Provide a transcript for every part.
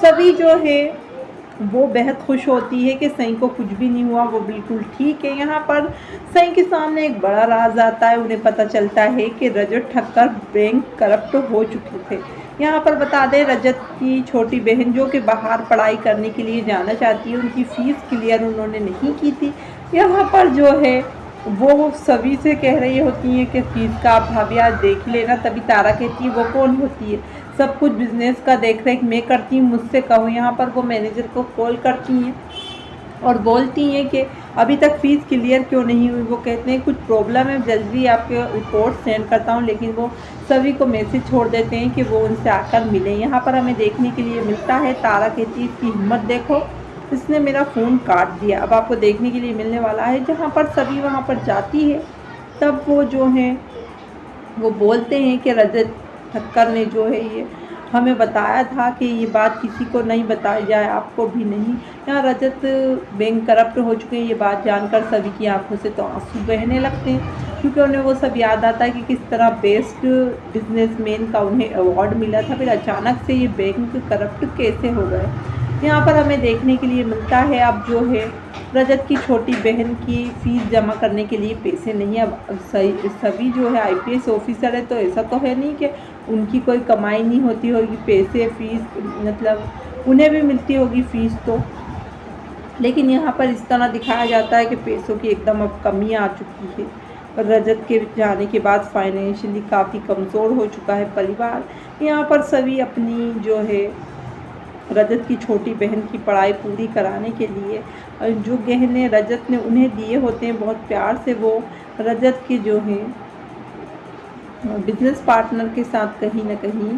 सभी जो है वो बेहद खुश होती है कि सई को कुछ भी नहीं हुआ, वो बिल्कुल ठीक है। यहाँ पर सई के सामने एक बड़ा राज आता है, उन्हें पता चलता है कि रजत ठक्कर बैंक करप्ट हो चुके थे। यहाँ पर बता दें, रजत की छोटी बहन जो कि बाहर पढ़ाई करने के लिए जाना चाहती है, उनकी फ़ीस क्लियर उन्होंने नहीं की थी। यहाँ पर जो है वो सभी से कह रही होती हैं कि फ़ीस का आप भाभी आज देख लेना। तभी तारा कहती है वो कौन होती है, सब कुछ बिजनेस का देख रेख मैं करती हूँ, मुझसे कहो। यहाँ पर वो मैनेजर को कॉल करती हैं और बोलती हैं कि अभी तक फ़ीस क्लियर क्यों नहीं हुई। वो कहते हैं कुछ प्रॉब्लम है, जल्दी आपके रिपोर्ट सेंड करता हूँ, लेकिन वो सभी को मैसेज छोड़ देते हैं कि वो उनसे आकर मिलें। यहाँ पर हमें देखने के लिए मिलता है, तारा कहती है इसकी हिम्मत देखो, इसने मेरा फ़ोन काट दिया। अब आपको देखने के लिए मिलने वाला है जहाँ पर सभी वहाँ पर जाती है, तब वो जो है वो बोलते हैं कि रजत ठक्कर ने जो है ये हमें बताया था कि ये बात किसी को नहीं बताई जाए, आपको भी नहीं। यहाँ रजत बैंक करप्ट हो चुके हैं, ये बात जानकर सभी की आंखों से तो आंसू बहने लगते हैं, क्योंकि उन्हें वो सब याद आता है कि किस तरह बेस्ट बिजनेसमैन का उन्हें अवार्ड मिला था, फिर अचानक से ये बैंक करप्ट कैसे हो गए। यहाँ पर हमें देखने के लिए मिलता है अब जो है रजत की छोटी बहन की फ़ीस जमा करने के लिए पैसे नहीं। अब सभी जो है आईपीएस ऑफिसर है, तो ऐसा तो है नहीं कि उनकी कोई कमाई नहीं होती होगी, पैसे फ़ीस मतलब उन्हें भी मिलती होगी फ़ीस तो। लेकिन यहाँ पर इस तरह दिखाया जाता है कि पैसों की एकदम अब कमी आ चुकी है। रजत के जाने के बाद फाइनेंशियली काफ़ी कमज़ोर हो चुका है परिवार। यहाँ पर सभी अपनी जो है रजत की छोटी बहन की पढ़ाई पूरी कराने के लिए जो गहने रजत ने उन्हें दिए होते हैं बहुत प्यार से, वो रजत के जो है बिजनेस पार्टनर के साथ कहीं ना कहीं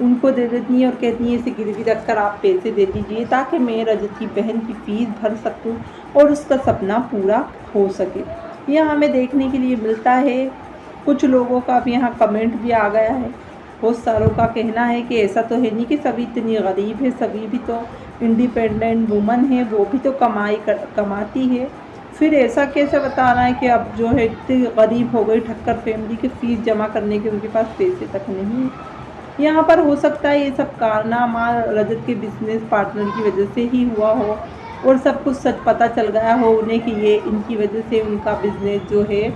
उनको दे देती हैं और कहती हैं इसे गिरवी रखकर आप पैसे दे दीजिए ताकि मैं रजत की बहन की फ़ीस भर सकूं और उसका सपना पूरा हो सके। यह हमें देखने के लिए मिलता है। कुछ लोगों का भी यहाँ कमेंट भी आ गया है, बहुत सारों का कहना है कि ऐसा तो है नहीं कि सभी इतनी गरीब है, सभी भी तो इंडिपेंडेंट वुमन है, वो भी तो कमाती है, फिर ऐसा कैसे बता रहा है कि अब जो है इतनी गरीब हो गई ठक्कर फैमिली की फ़ीस जमा करने के उनके पास पैसे तक नहीं। यहाँ पर हो सकता है ये सब कारनामा रजत के बिजनेस पार्टनर की वजह से ही हुआ हो और सब कुछ सच पता चल गया हो उन्हें कि ये इनकी वजह से उनका बिजनेस जो है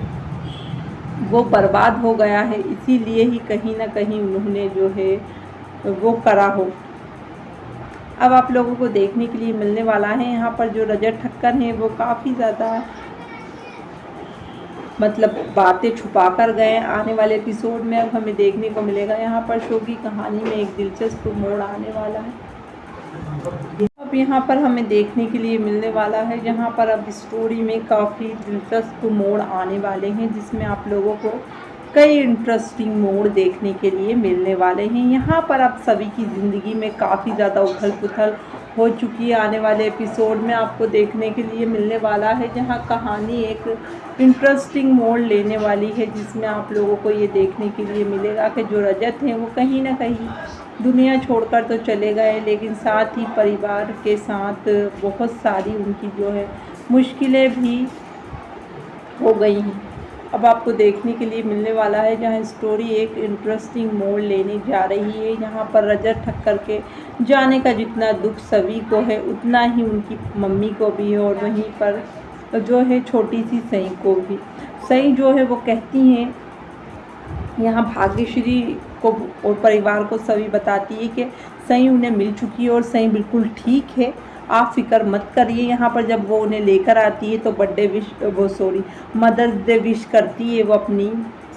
वो बर्बाद हो गया है, इसीलिए ही कहीं ना कहीं उन्होंने जो है वो करा हो। अब आप लोगों को देखने के लिए मिलने वाला है यहाँ पर जो रजत ठक्कर हैं वो काफ़ी ज़्यादा मतलब बातें छुपा कर गए। आने वाले एपिसोड में अब हमें देखने को मिलेगा यहाँ पर शो की कहानी में एक दिलचस्प मोड़ आने वाला है। अब यहाँ पर हमें देखने के लिए मिलने वाला है जहाँ पर अब स्टोरी में काफ़ी दिलचस्प मोड़ आने वाले हैं, जिसमें आप लोगों को कई इंटरेस्टिंग मोड़ देखने के लिए मिलने वाले हैं। यहाँ पर अब सभी की ज़िंदगी में काफ़ी ज़्यादा उथल पुथल हो चुकी है। आने वाले एपिसोड में आपको देखने के लिए मिलने वाला है जहाँ कहानी एक इंटरेस्टिंग मोड़ लेने वाली है, जिसमें आप लोगों को ये देखने के लिए मिलेगा कि जो रजत हैं वो कहीं ना कहीं दुनिया छोड़कर तो चले गए, लेकिन साथ ही परिवार के साथ बहुत सारी उनकी जो है मुश्किलें भी हो गई हैं। अब आपको देखने के लिए मिलने वाला है जहां स्टोरी एक इंटरेस्टिंग मोड़ लेने जा रही है। यहाँ पर रजत ठक्कर के जाने का जितना दुख सभी को है उतना ही उनकी मम्मी को भी है, और वहीं पर जो है छोटी सी सई को भी। सई जो है वो कहती हैं यहाँ भाग्यश्री को और परिवार को सभी बताती है कि सई उन्हें मिल चुकी है और सई बिल्कुल ठीक है, आप फिक्र मत करिए। यहाँ पर जब वो उन्हें लेकर आती है तो birthday wish mother's day wish करती है वो अपनी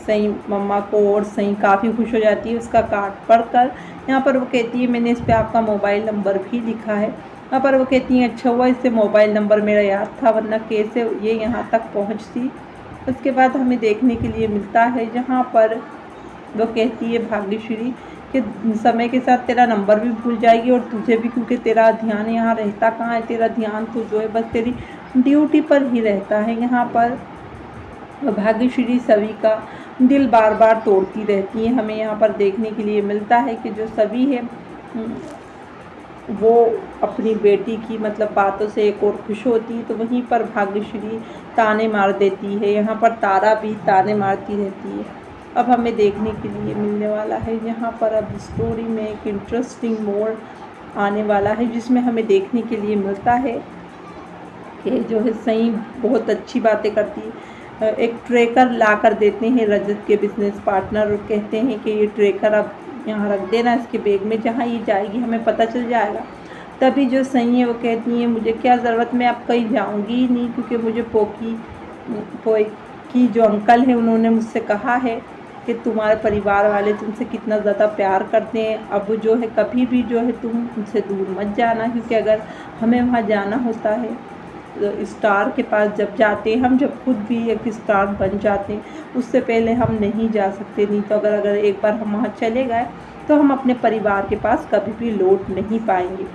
सई मम्मा को, और सई काफ़ी खुश हो जाती है उसका कार्ड पढ़कर। यहाँ पर वो कहती है मैंने इस पर आपका मोबाइल नंबर भी लिखा है। यहाँ पर वो कहती हैं अच्छा हुआ इससे मोबाइल नंबर मेरा याद था, वरना कैसे ये यहाँ तक पहुँचती। उसके बाद हमें देखने के लिए मिलता है जहाँ पर वो कहती है भाग्यश्री कि समय के साथ तेरा नंबर भी भूल जाएगी और तुझे भी, क्योंकि तेरा ध्यान यहाँ रहता कहाँ है, तेरा ध्यान तो जो है बस तेरी ड्यूटी पर ही रहता है। यहाँ पर भाग्यश्री सभी का दिल बार बार तोड़ती रहती है। हमें यहाँ पर देखने के लिए मिलता है कि जो सभी है वो अपनी बेटी की मतलब बातों से एक और खुश होती है, तो वहीं पर भाग्यश्री ताने मार देती है। यहाँ पर तारा भी ताने मारती रहती है। अब हमें देखने के लिए मिलने वाला है। यहाँ पर अब स्टोरी में एक इंटरेस्टिंग मोड़ आने वाला है, जिसमें हमें देखने के लिए मिलता है कि जो है सई बहुत अच्छी बातें करती है। एक ट्रैकर ला कर देते हैं रजत के बिजनेस पार्टनर और कहते हैं कि ये ट्रैकर अब यहाँ रख देना इसके बैग में, जहाँ ये जाएगी हमें पता चल जाएगा। तभी जो सही है वो कहती है मुझे क्या ज़रूरत, मैं अब कहीं जाऊँगी ही नहीं, क्योंकि मुझे पोकी जो अंकल है उन्होंने मुझसे कहा है कि तुम्हारे परिवार वाले तुमसे कितना ज़्यादा प्यार करते हैं। अब जो है कभी भी जो है तुम उनसे दूर मत जाना, क्योंकि अगर हमें वहाँ जाना होता है स्टार के पास जब जाते हैं हम, जब खुद भी एक स्टार बन जाते हैं, उससे पहले हम नहीं जा सकते। नहीं तो अगर एक बार हम वहाँ चले गए तो हम अपने परिवार के पास कभी भी लौट नहीं पाएंगे।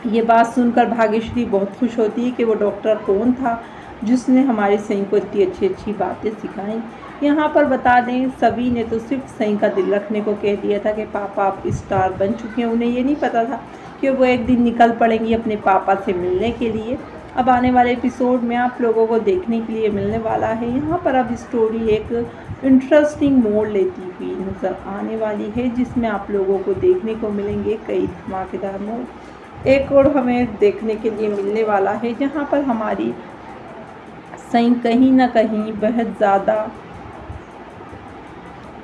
ये बात सुनकर भाग्यश्री बहुत खुश होती है कि वो डॉक्टर कौन था जिसने हमारी सई को इतनी अच्छी अच्छी बातें सिखाई। यहाँ पर बता दें सभी ने तो सिर्फ सई का दिल रखने को कह दिया था कि पापा आप स्टार बन चुके हैं। उन्हें ये नहीं पता था कि वो एक दिन निकल पड़ेंगी अपने पापा से मिलने के लिए। अब आने वाले एपिसोड में आप लोगों को देखने के लिए मिलने वाला है। यहाँ पर अब स्टोरी एक इंटरेस्टिंग मोड़ लेती हुई नज़र आने वाली है, जिसमें आप लोगों को देखने को मिलेंगे कई धमाकेदार मोड़। एक और हमें देखने के लिए मिलने वाला है जहाँ पर हमारी सई कहीं ना कहीं बहुत ज़्यादा,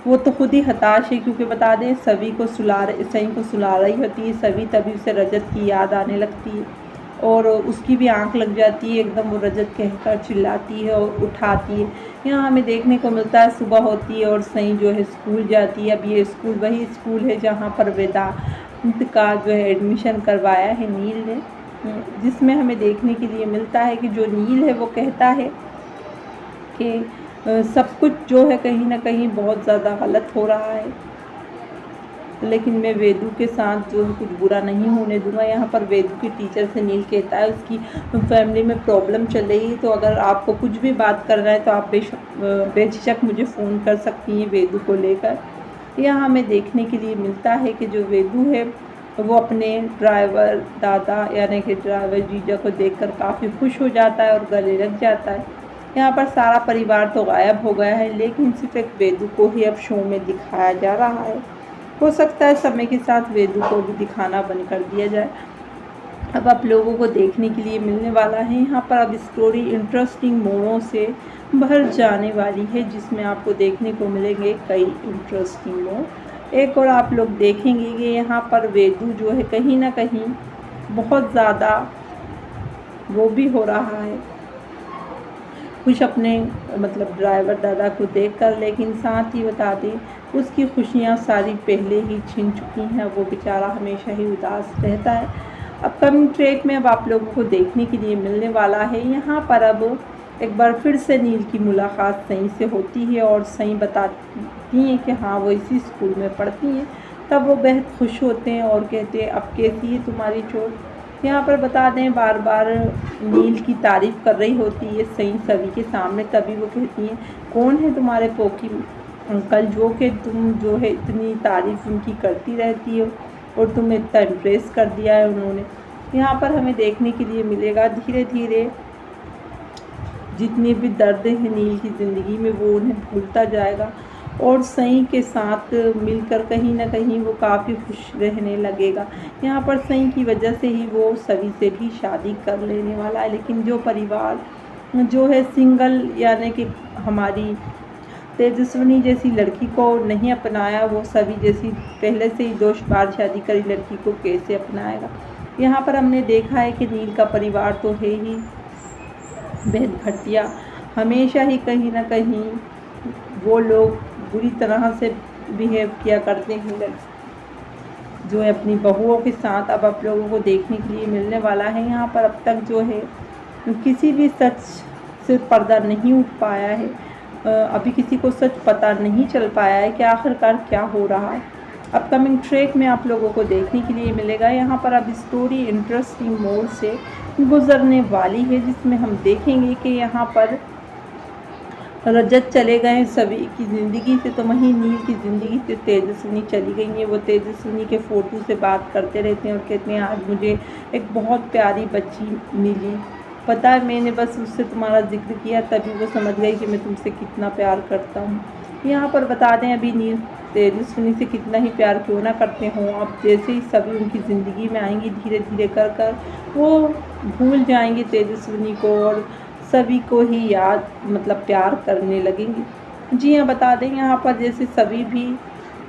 वो तो खुद ही हताश है, क्योंकि बता दें सभी को सई को सुला रही होती है। सभी तभी उसे रजत की याद आने लगती है और उसकी भी आंख लग जाती है। एकदम वो रजत कहकर चिल्लाती है और उठाती है। यहाँ हमें देखने को मिलता है सुबह होती है और सई जो है स्कूल जाती है। अब ये स्कूल वही स्कूल है जहाँ पर वेदांत का जो है एडमिशन करवाया है नील ने, जिसमें हमें देखने के लिए मिलता है कि जो नील है वो कहता है कि सब कुछ जो है कहीं ना कहीं बहुत ज़्यादा गलत हो रहा है, लेकिन मैं वेदू के साथ जो है कुछ बुरा नहीं होने दूंगा। यहाँ पर वेदू के टीचर से नील कहता है उसकी फैमिली में प्रॉब्लम चल रही है, तो अगर आपको कुछ भी बात करना है तो आप बेझिझक मुझे फ़ोन कर सकती हैं वेदू को लेकर। यहाँ हमें देखने के लिए मिलता है कि जो वेदू है वो अपने ड्राइवर दादा यानी कि ड्राइवर जीजा को देखकर काफ़ी खुश हो जाता है और गले लग जाता है। यहाँ पर सारा परिवार तो गायब हो गया है, लेकिन सिर्फ एक वेदू को ही अब शो में दिखाया जा रहा है। हो सकता है समय के साथ वेदू को भी दिखाना बंद कर दिया जाए। अब आप लोगों को देखने के लिए मिलने वाला है। यहाँ पर अब स्टोरी इंटरेस्टिंग मोड़ों से भर जाने वाली है, जिसमें आपको देखने को मिलेंगे कई इंटरेस्टिंग मोड़। एक और आप लोग देखेंगे कि यहाँ पर वेदू जो है कहीं ना कहीं बहुत ज़्यादा वो भी हो रहा है खुश अपने मतलब ड्राइवर दादा को देखकर, लेकिन साथ ही बता दें उसकी खुशियाँ सारी पहले ही छिन चुकी हैं। वो बेचारा हमेशा ही उदास रहता है। अपकमिंग ट्रैक में अब आप लोगों को देखने के लिए मिलने वाला है। यहाँ पर अब एक बार फिर से नील की मुलाकात सई से होती है और सई बताती हैं कि हाँ वो इसी स्कूल में पढ़ती हैं। तब वो बेहद खुश होते हैं और कहते हैं अब कैसी है तुम्हारी चोट। यहाँ पर बता दें बार बार नील की तारीफ़ कर रही होती है सई सभी के सामने। तभी वो कहती हैं कौन है तुम्हारे पोकी अंकल जो कि तुम जो है इतनी तारीफ़ उनकी करती रहती हो और तुम्हें इतना इम्प्रेस कर दिया है उन्होंने। यहाँ पर हमें देखने के लिए मिलेगा धीरे धीरे जितने भी दर्द हैं नील की ज़िंदगी में वो उन्हें भूलता जाएगा और सई के साथ मिलकर कहीं ना कहीं वो काफ़ी खुश रहने लगेगा। यहाँ पर सई की वजह से ही वो सभी से भी शादी कर लेने वाला है। लेकिन जो परिवार जो है सिंगल यानी कि हमारी तेजस्विनी जैसी लड़की को नहीं अपनाया, वो सभी जैसी पहले से ही 2 बार शादी करी लड़की को कैसे अपनाएगा। यहाँ पर हमने देखा है कि नील का परिवार तो है ही बेहद घटिया, हमेशा ही कहीं ना कहीं वो लोग बुरी तरह से बिहेव किया करते हैं जो है अपनी बहुओं के साथ। अब आप लोगों को देखने के लिए मिलने वाला है। यहाँ पर अब तक जो है किसी भी सच से पर्दा नहीं उठ पाया है। अभी किसी को सच पता नहीं चल पाया है कि आखिरकार क्या हो रहा है। अपकमिंग ट्रैक में आप लोगों को देखने के लिए मिलेगा। यहाँ पर अब स्टोरी इंटरेस्टिंग मोड से गुजरने वाली है, जिसमें हम देखेंगे कि यहाँ पर रजत चले गए सभी की ज़िंदगी से, तो वहीं नील की ज़िंदगी से तेजस्विनी चली गई है। वो तेजस्विनी के फ़ोटो से बात करते रहते हैं और कहते हैं आज मुझे एक बहुत प्यारी बच्ची मिली, पता है मैंने बस उससे तुम्हारा जिक्र किया तभी वो समझ गई कि मैं तुमसे कितना प्यार करता हूँ। यहाँ पर बता दें अभी नील तेजस्विनी से कितना ही प्यार क्यों ना करते हों, अब जैसे ही सभी उनकी ज़िंदगी में आएंगी धीरे धीरे कर कर वो भूल जाएंगे तेजस्विनी को और सभी को ही याद मतलब प्यार करने लगेंगे। जी हाँ, बता दें यहाँ पर जैसे सभी भी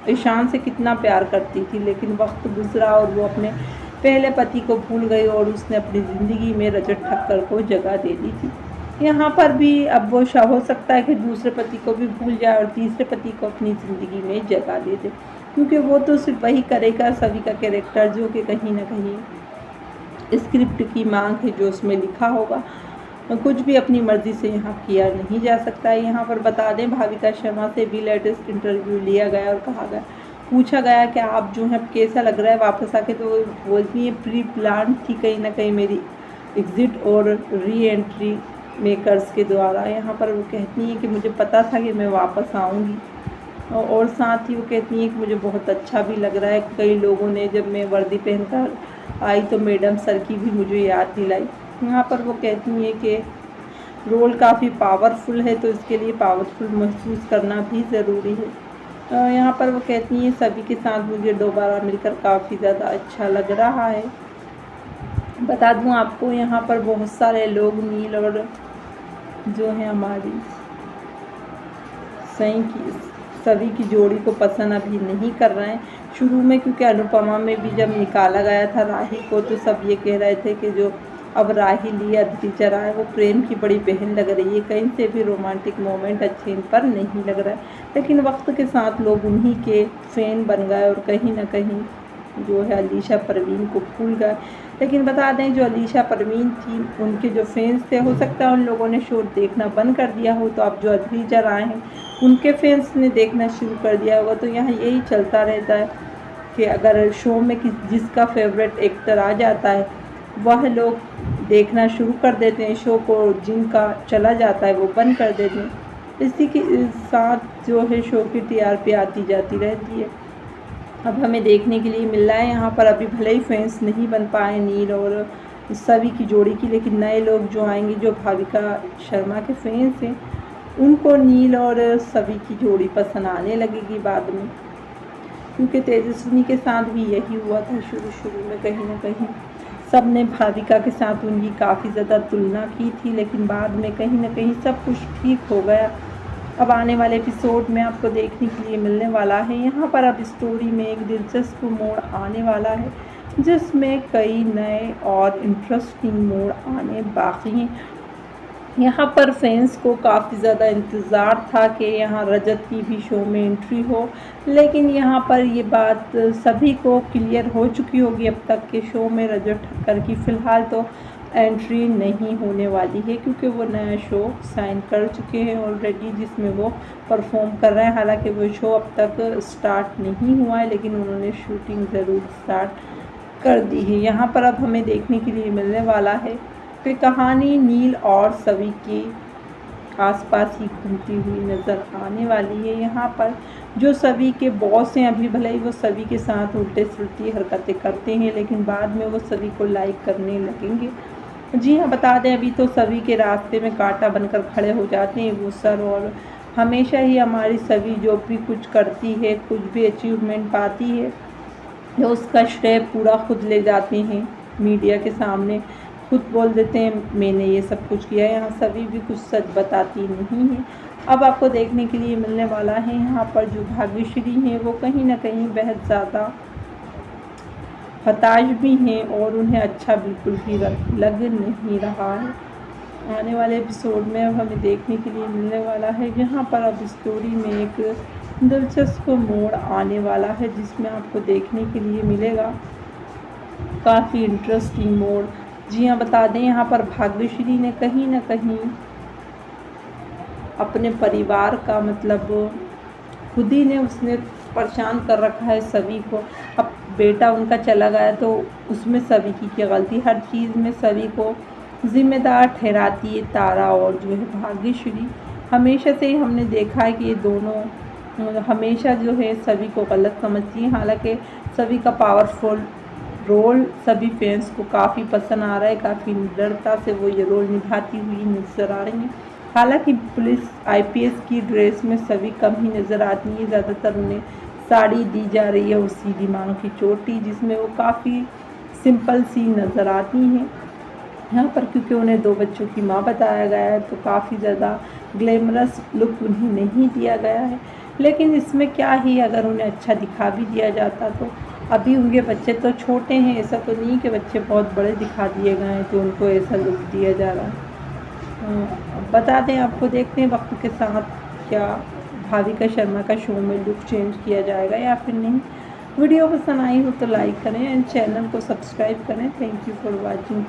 ईशान से कितना प्यार करती थी, लेकिन वक्त गुजरा और वो अपने पहले पति को भूल गई और उसने अपनी ज़िंदगी में रजत ठक्कर को जगह दे दी थी। यहाँ पर भी अब वो हो सकता है कि दूसरे पति को भी भूल जाए और तीसरे पति को अपनी ज़िंदगी में जगह दे दे, क्योंकि वो तो सिर्फ वही करेगा सभी का कैरेक्टर जो कि कहीं ना कहीं स्क्रिप्ट की मांग है, जो उसमें लिखा होगा, कुछ भी अपनी मर्ज़ी से यहाँ किया नहीं जा सकता है। यहाँ पर बता दें भाविका शर्मा से भी लेटेस्ट इंटरव्यू लिया गया और कहा गया, पूछा गया कि आप जो है कैसा लग रहा है वापस आके, तो बोलती है प्री प्लान थी कहीं ना कहीं मेरी एग्ज़िट और री एंट्री मेकर्स के द्वारा। यहाँ पर वो कहती हैं कि मुझे पता था कि मैं वापस आऊँगी और साथ ही वो कहती हैं कि मुझे बहुत अच्छा भी लग रहा है। कई लोगों ने जब मैं वर्दी पहनकर आई तो मैडम सर की भी मुझे याद दिलाई। यहाँ पर वो कहती हैं कि रोल काफ़ी पावरफुल है तो इसके लिए पावरफुल महसूस करना भी ज़रूरी है। यहाँ पर वो कहती हैं सभी के साथ मुझे दोबारा मिलकर काफ़ी ज़्यादा अच्छा लग रहा है। बता दूँ आपको यहाँ पर बहुत सारे लोग नील और जो है हमारी सभी की जोड़ी को पसंद अभी नहीं कर रहे हैं शुरू में, क्योंकि अनुपमा में भी जब निकाला गया था राही को तो सब ये कह रहे थे कि जो अब राही ली अदिति राय वो प्रेम की बड़ी बहन लग रही है, कहीं से भी रोमांटिक मोमेंट अच्छे इन पर नहीं लग रहा है। लेकिन वक्त के साथ लोग उन्हीं के फैन बन गए और कहीं ना कहीं जो है अलीशा परवीन को भूल गए। लेकिन बता दें जो अलीशा परवीन थी उनके जो फैंस थे हो सकता है उन लोगों ने शो देखना बंद कर दिया हो, तो अब जो अदिति राय हैं उनके फैंस ने देखना शुरू कर दिया होगा। तो यहाँ यही चलता रहता है कि अगर शो में जिसका फेवरेट एक्टर आ जाता है वह लोग देखना शुरू कर देते हैं शो को, जिनका चला जाता है वो बंद कर देते हैं। इसी के साथ जो है शो की टीआरपी आती जाती रहती है। अब हमें देखने के लिए मिल रहा है यहाँ पर अभी भले ही फैंस नहीं बन पाए नील और सभी की जोड़ी की, लेकिन नए लोग जो आएंगे जो भाविका शर्मा के फैंस हैं उनको नील और सभी की जोड़ी पसंद आने लगेगी बाद में, क्योंकि तेजस्विनी के साथ भी यही हुआ था शुरू में। कहीं ना कहीं सब ने भाविका के साथ उनकी काफ़ी ज़्यादा तुलना की थी, लेकिन बाद में कहीं ना कहीं सब कुछ ठीक हो गया। अब आने वाले एपिसोड में आपको देखने के लिए मिलने वाला है यहाँ पर अब स्टोरी में एक दिलचस्प मोड़ आने वाला है, जिसमें कई नए और इंटरेस्टिंग मोड़ आने बाकी हैं। यहाँ पर फैंस को काफ़ी ज़्यादा इंतज़ार था कि यहाँ रजत की भी शो में एंट्री हो, लेकिन यहाँ पर ये बात सभी को क्लियर हो चुकी होगी अब तक के शो में रजत ठक्कर की फ़िलहाल तो एंट्री नहीं होने वाली है, क्योंकि वो नया शो साइन कर चुके हैं ऑलरेडी जिसमें वो परफॉर्म कर रहे हैं। हालांकि वो शो अब तक स्टार्ट नहीं हुआ है, लेकिन उन्होंने शूटिंग ज़रूर स्टार्ट कर दी है। यहाँ पर अब हमें देखने के लिए मिलने वाला है कि कहानी नील और सभी के आसपास ही घूमती हुई नज़र आने वाली है। यहाँ पर जो सभी के बॉस हैं अभी भले ही वो सभी के साथ उल्टे सुलटी हरकतें करते हैं, लेकिन बाद में वो सभी को लाइक करने लगेंगे। जी हाँ, बता दें अभी तो सभी के रास्ते में कांटा बनकर खड़े हो जाते हैं वो सर, और हमेशा ही हमारी सभी जो भी कुछ करती है कुछ भी अचीवमेंट पाती है तो उसका श्रेय पूरा खुद ले जाते हैं, मीडिया के सामने खुद बोल देते हैं मैंने ये सब कुछ किया है। यहाँ सभी भी कुछ सच बताती नहीं है। अब आपको देखने के लिए मिलने वाला है यहाँ पर जो भाग्यश्री हैं वो कहीं ना कहीं बहुत ज़्यादा हताश भी हैं और उन्हें अच्छा बिल्कुल भी लग नहीं रहा है। आने वाले एपिसोड में अब हमें देखने के लिए मिलने वाला है यहाँ पर अब स्टोरी में एक दिलचस्प मोड़ आने वाला है, जिसमें आपको देखने के लिए मिलेगा काफ़ी इंटरेस्टिंग मोड़। जी हाँ, बता दें यहाँ पर भाग्यश्री ने कहीं ना कहीं अपने परिवार का मतलब खुद ही ने उसने परेशान कर रखा है सभी को। अब बेटा उनका चला गया तो उसमें सभी की क्या गलती, हर चीज़ में सभी को जिम्मेदार ठहराती है तारा और जो है भाग्यश्री। हमेशा से ही हमने देखा है कि ये दोनों हमेशा जो है सभी को गलत समझती हैं। हालांकि सभी का पावरफुल रोल सभी फैंस को काफ़ी पसंद आ रहा है, काफ़ी निडरता से वो ये रोल निभाती हुई नजर आ रही हैं। हालांकि पुलिस आईपीएस की ड्रेस में सभी कम ही नज़र आती है। ज़्यादातर उन्हें साड़ी दी जा रही है और सीधी मांग की चोटी, जिसमें वो काफ़ी सिंपल सी नज़र आती हैं। यहाँ पर क्योंकि उन्हें 2 बच्चों की माँ बताया गया है तो काफ़ी ज़्यादा ग्लैमरस लुक उन्हें नहीं दिया गया है। लेकिन इसमें क्या ही, अगर उन्हें अच्छा दिखा भी दिया जाता तो। अभी उनके बच्चे तो छोटे हैं, ऐसा तो नहीं कि बच्चे बहुत बड़े दिखा दिए गए हैं तो उनको ऐसा लुक दिया जा रहा है। बता दें आपको, देखते हैं वक्त के साथ क्या भाविका शर्मा का शो में लुक चेंज किया जाएगा या फिर नहीं। वीडियो पसंद आई हो तो लाइक करें एंड चैनल को सब्सक्राइब करें। Thank you for watching.